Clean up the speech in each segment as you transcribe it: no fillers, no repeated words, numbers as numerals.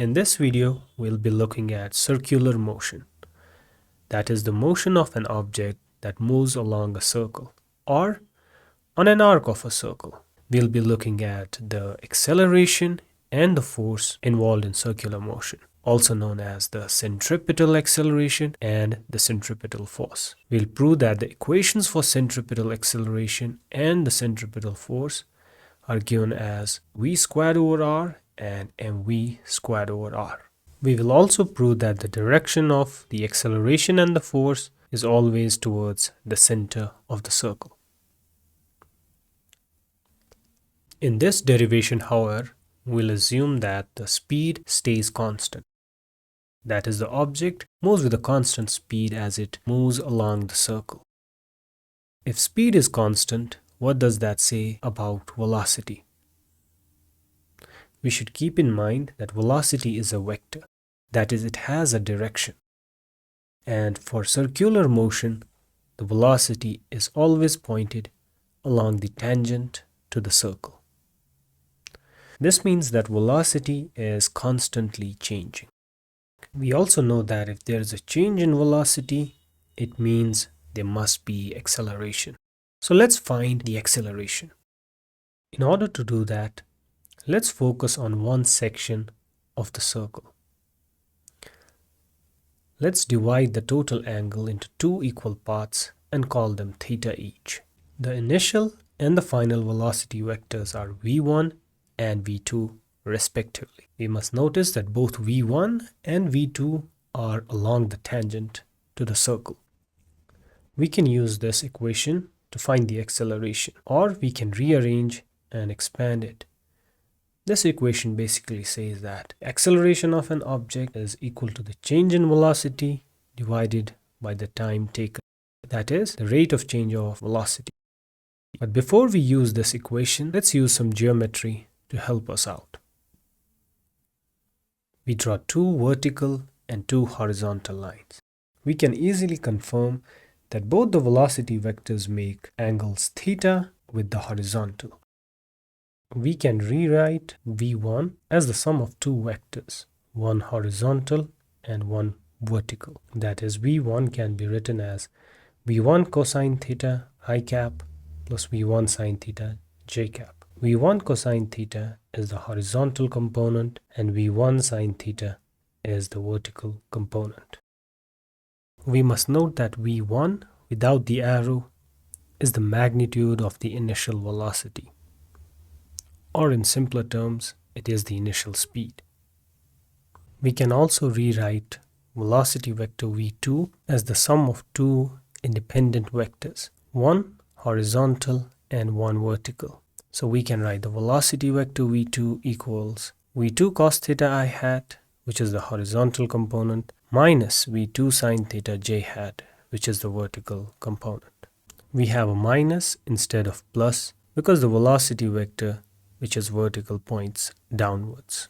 In this video, we'll be looking at circular motion. That is the motion of an object that moves along a circle or on an arc of a circle. We'll be looking at the acceleration and the force involved in circular motion, also known as the centripetal acceleration and the centripetal force. We'll prove that the equations for centripetal acceleration and the centripetal force are given as v squared over r and mv squared over r. We will also prove that the direction of the acceleration and the force is always towards the center of the circle. In this derivation, however, we'll assume that the speed stays constant. That is, the object moves with a constant speed as it moves along the circle. If speed is constant, what does that say about velocity? We should keep in mind that velocity is a vector. That is, it has a direction. And for circular motion, the velocity is always pointed along the tangent to the circle. This means that velocity is constantly changing. We also know that if there is a change in velocity, it means there must be acceleration. So let's find the acceleration. In order to do that, let's focus on one section of the circle. Let's divide the total angle into two equal parts and call them theta each. The initial and the final velocity vectors are v1 and v2 respectively. We must notice that both v1 and v2 are along the tangent to the circle. We can use this equation to find the acceleration, or we can rearrange and expand it. This equation basically says that acceleration of an object is equal to the change in velocity divided by the time taken. That is, the rate of change of velocity. But before we use this equation, let's use some geometry to help us out. We draw two vertical and two horizontal lines. We can easily confirm that both the velocity vectors make angles theta with the horizontal. We can rewrite v1 as the sum of two vectors, one horizontal and one vertical. That is, v1 can be written as v1 cosine theta I cap plus v1 sine theta j cap. v1 cosine theta is the horizontal component and v1 sine theta is the vertical component. We must note that v1 without the arrow is the magnitude of the initial velocity, or in simpler terms, it is the initial speed. We can also rewrite velocity vector v2 as the sum of two independent vectors, one horizontal and one vertical. So we can write the velocity vector v2 equals v2 cos theta I hat, which is the horizontal component, minus v2 sine theta j hat, which is the vertical component. We have a minus instead of plus because the velocity vector, which is vertical, points downwards.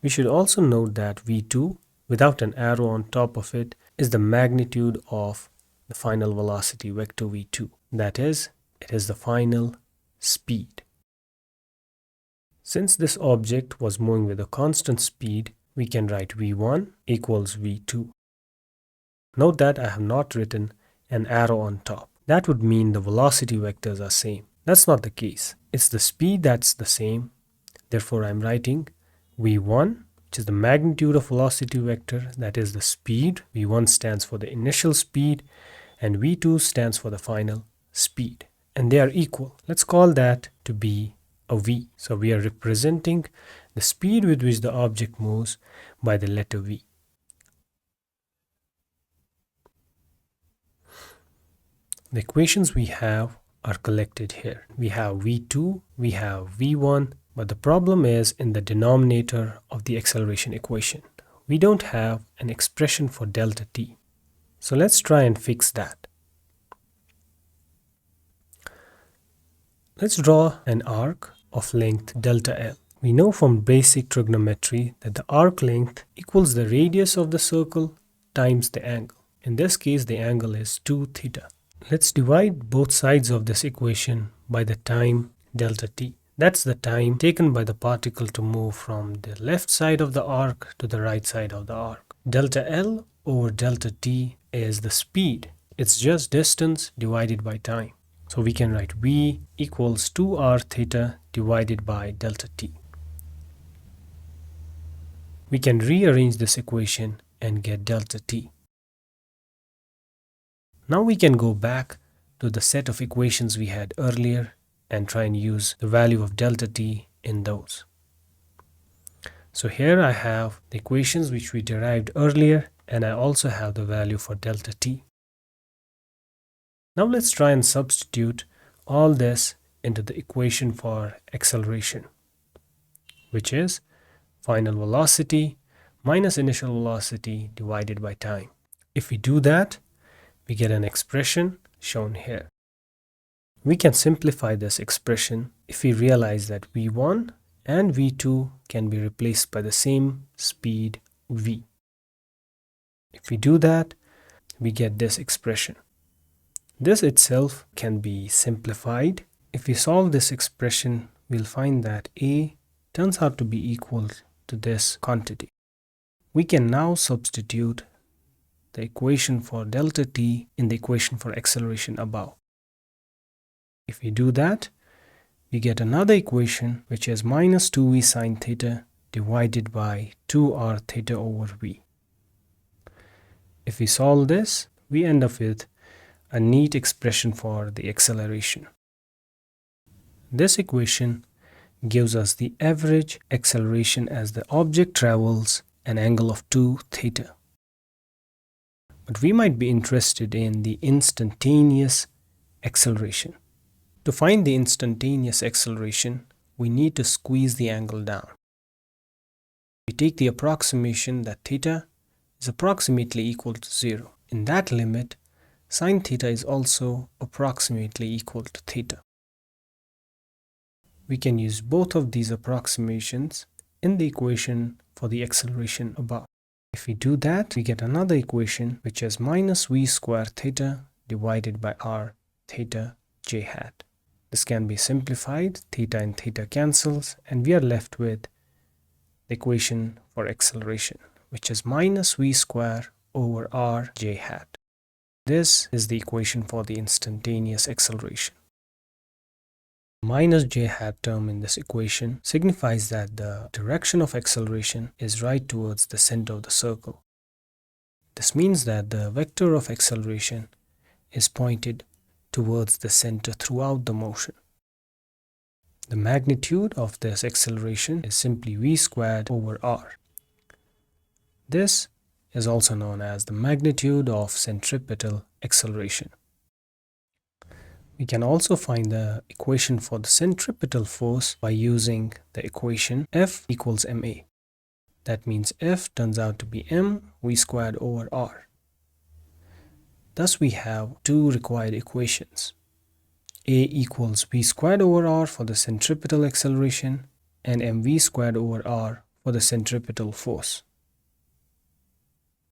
We should also note that v2 without an arrow on top of it is the magnitude of the final velocity vector v2. That is, it is the final speed. Since this object was moving with a constant speed, we can write v1 equals v2. Note that I have not written an arrow on top. That would mean the velocity vectors are same. That's not the case. It's the speed that's the same. Therefore, I'm writing v1, which is the magnitude of velocity vector, that is the speed. v1 stands for the initial speed and v2 stands for the final speed. And they are equal. Let's call that to be a v. So we are representing the speed with which the object moves by the letter v. The equations we have are collected here. We have v2, we have v1, but the problem is in the denominator of the acceleration equation. We don't have an expression for delta t. So let's try and fix that. Let's draw an arc of length delta L. We know from basic trigonometry that the arc length equals the radius of the circle times the angle. In this case, the angle is 2 theta. Let's divide both sides of this equation by the time delta t. That's the time taken by the particle to move from the left side of the arc to the right side of the arc. Delta L over delta T is the speed. It's just distance divided by time. So we can write V equals 2r theta divided by delta T. We can rearrange this equation and get delta T. Now we can go back to the set of equations we had earlier and try and use the value of delta T in those. So here I have the equations which we derived earlier, and I also have the value for delta T. Now let's try and substitute all this into the equation for acceleration, which is final velocity minus initial velocity divided by time. If we do that, we get an expression shown here. We can simplify this expression if we realize that v1 and v2 can be replaced by the same speed v. If we do that, we get this expression. This itself can be simplified. If we solve this expression, we'll find that A turns out to be equal to this quantity. We can now substitute the equation for delta T in the equation for acceleration above. If we do that, we get another equation which is minus 2v sine theta divided by 2r theta over v. If we solve this, we end up with a neat expression for the acceleration. This equation gives us the average acceleration as the object travels an angle of 2 theta. But we might be interested in the instantaneous acceleration. To find the instantaneous acceleration, we need to squeeze the angle down. We take the approximation that theta is approximately equal to 0. In that limit, sine theta is also approximately equal to theta. We can use both of these approximations in the equation for the acceleration above. If we do that, we get another equation which is minus v square theta divided by r theta j hat. This can be simplified, theta and theta cancels, and we are left with the equation for acceleration, which is minus v square over r j hat. This is the equation for the instantaneous acceleration. Minus j hat term in this equation signifies that the direction of acceleration is right towards the center of the circle. This means that the vector of acceleration is pointed towards the center throughout the motion. The magnitude of this acceleration is simply v squared over r. This is also known as the magnitude of centripetal acceleration. We can also find the equation for the centripetal force by using the equation F equals ma. That means F turns out to be m v squared over r. Thus we have two required equations. A equals v squared over r for the centripetal acceleration and mv squared over r for the centripetal force.